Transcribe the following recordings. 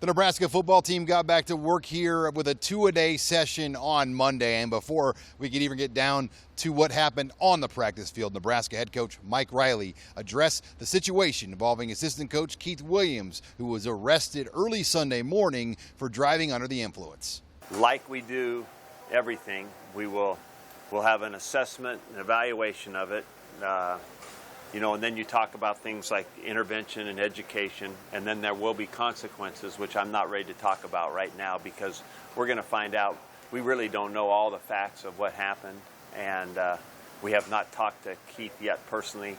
The Nebraska football team got back to work here with a two-a-day session on Monday. And before we could even get down to what happened on the practice field, Nebraska head coach Mike Riley addressed the situation involving assistant coach Keith Williams, who was arrested early Sunday morning for driving under the influence. Like we do everything, we'll have an assessment, an evaluation of it. And then you talk about things like intervention and education, and then there will be consequences, which I'm not ready to talk about right now because we're going to find out. We really don't know all the facts of what happened, and we have not talked to Keith yet personally.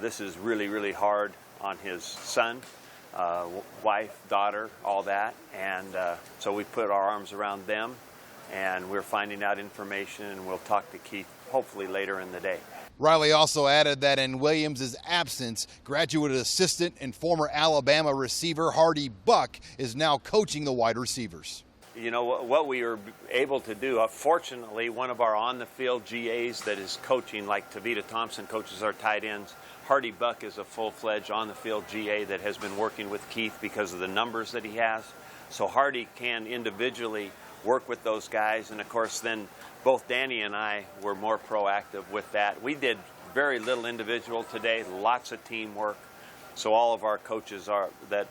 This is really, really hard on his son, wife, daughter, all that, and so we put our arms around them, and we're finding out information, and we'll talk to Keith hopefully later in the day. Riley also added that in Williams' absence, graduate assistant and former Alabama receiver Hardy Buck is now coaching the wide receivers. You know, what we were able to do, fortunately, one of our on-the-field GAs that is coaching, like Tavita Thompson coaches our tight ends, Hardy Buck is a full-fledged on-the-field GA that has been working with Keith because of the numbers that he has. So Hardy can individually work with those guys, and of course then both Danny and I were more proactive with that. We did very little individual today, lots of teamwork. So all of our coaches that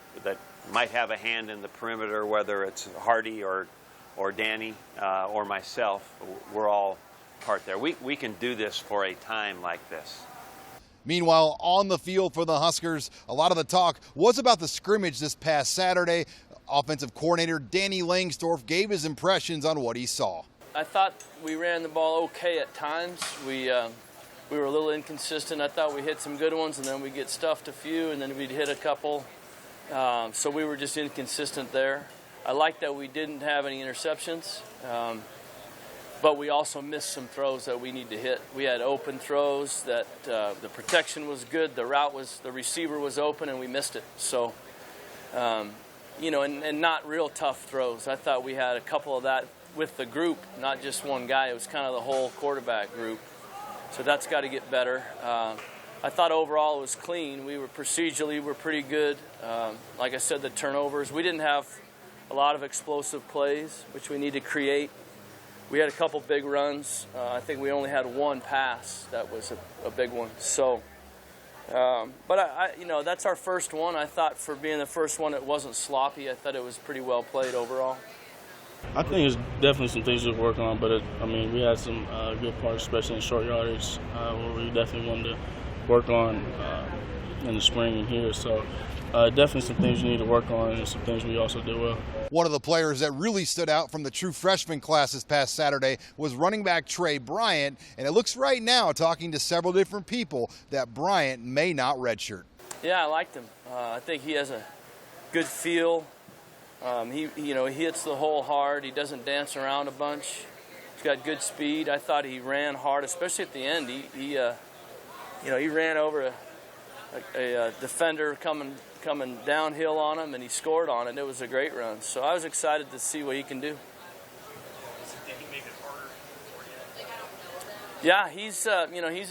might have a hand in the perimeter, whether it's Hardy or Danny or myself, we're all part there. We can do this for a time like this. Meanwhile, on the field for the Huskers, a lot of the talk was about the scrimmage this past Saturday. Offensive coordinator Danny Langsdorf gave his impressions on what he saw. I thought we ran the ball okay at times. We were a little inconsistent. I thought we hit some good ones, and then we get stuffed a few, and then we'd hit a couple. So we were just inconsistent there. I like that we didn't have any interceptions, but we also missed some throws that we need to hit. We had open throws that the protection was good, the receiver was open, and we missed it. So, and not real tough throws. I thought we had a couple of that with the group, not just one guy. It was kind of the whole quarterback group. So that's got to get better. I thought overall it was clean. We were procedurally pretty good. Like I said, the turnovers. We didn't have a lot of explosive plays, which we need to create. We had a couple big runs. I think we only had one pass that was a big one. So, but that's our first one. I thought for being the first one, it wasn't sloppy. I thought it was pretty well played overall. I think there's definitely some things to work on, but we had some good parts, especially in short yardage, where we definitely wanted to work on in the spring and here. So definitely some things you need to work on and some things we also did well. One of the players that really stood out from the true freshman class this past Saturday was running back Trey Bryant, and it looks right now, talking to several different people, that Bryant may not redshirt. Yeah, I liked him. I think he has a good feel. He hits the hole hard. He doesn't dance around a bunch. He's got good speed. I thought he ran hard, especially at the end. He ran over a defender coming downhill on him, and he scored on it. It was a great run. So I was excited to see what he can do. Did he make it harder for you? Yeah, he's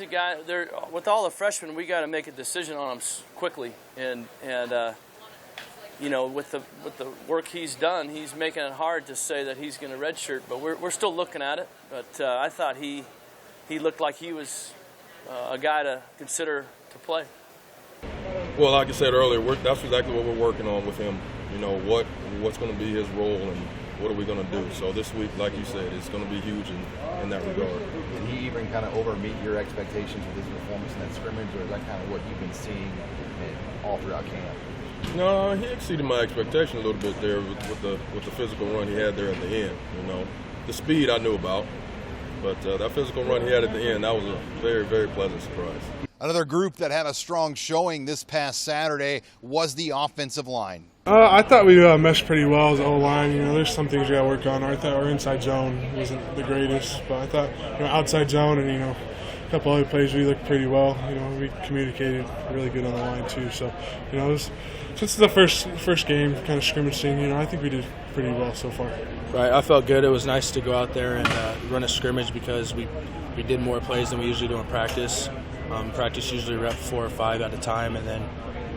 a guy. There with all the freshmen, we got to make a decision on him quickly, and with the work he's done, he's making it hard to say that he's going to redshirt. But we're still looking at it. But I thought he looked like he was a guy to consider to play. Well, like I said earlier, that's exactly what we're working on with him. What's going to be his role and what are we going to do. So this week, like you said, it's going to be huge in that regard. Did he even kind of over-meet your expectations with his performance in that scrimmage, or is that kind of what you've been seeing all throughout camp? No, he exceeded my expectation a little bit there with the physical run he had there at the end. The speed I knew about, but that physical run he had at the end, that was a very, very pleasant surprise. Another group that had a strong showing this past Saturday was the offensive line. I thought we meshed pretty well as O-line. There's some things we got to work on. I thought our inside zone wasn't the greatest, but I thought outside zone and a couple other plays we looked pretty well. We communicated really good on the line too. So since the first game kind of scrimmage thing, I think we did pretty well so far. Right, I felt good. It was nice to go out there and run a scrimmage because we did more plays than we usually do in practice. Practice usually rep 4 or 5 at a time, and then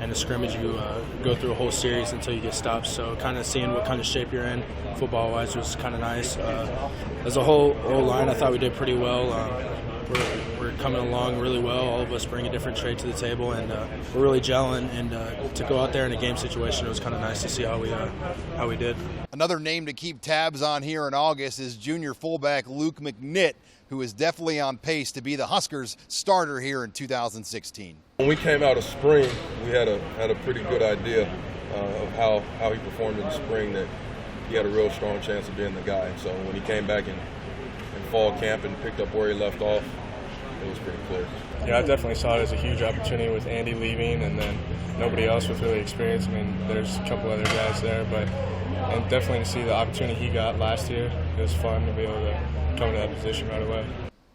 and the scrimmage, you go through a whole series until you get stopped. So kind of seeing what kind of shape you're in football-wise was kind of nice. As a whole line, I thought we did pretty well. We're coming along really well. All of us bring a different trait to the table, and we're really gelling. And to go out there in a game situation, it was kind of nice to see how we did. Another name to keep tabs on here in August is junior fullback Luke McNitt, who is definitely on pace to be the Huskers starter here in 2016. When we came out of spring, we had a pretty good idea of how he performed in the spring, that he had a real strong chance of being the guy. So when he came back in fall camp and picked up where he left off, it was pretty clear. Yeah, I definitely saw it as a huge opportunity with Andy leaving and then nobody else with really experience. I mean, there's a couple other guys there, and definitely to see the opportunity he got last year, it was fun to be able to come to that position right away.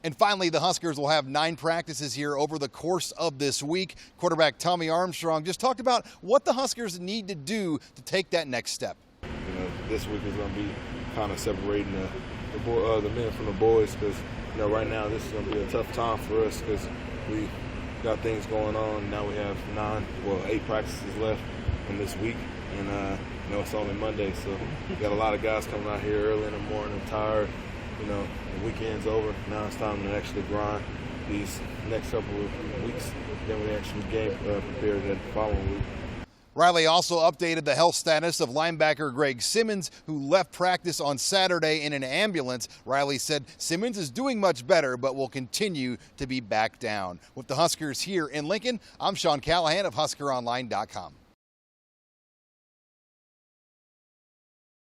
And finally, the Huskers will have 9 practices here over the course of this week. Quarterback Tommy Armstrong just talked about what the Huskers need to do to take that next step. This week is going to be kind of separating the men from the boys, because right now this is going to be a tough time for us because we got things going on. Now we have 8 practices left in this week, and it's only Monday, so we got a lot of guys coming out here early in the morning, tired. The weekend's over. Now it's time to actually grind these next couple of weeks. Then we actually game prepare that following week. Riley also updated the health status of linebacker Greg Simmons, who left practice on Saturday in an ambulance. Riley said Simmons is doing much better, but will continue to be back down. With the Huskers here in Lincoln, I'm Sean Callahan of HuskerOnline.com.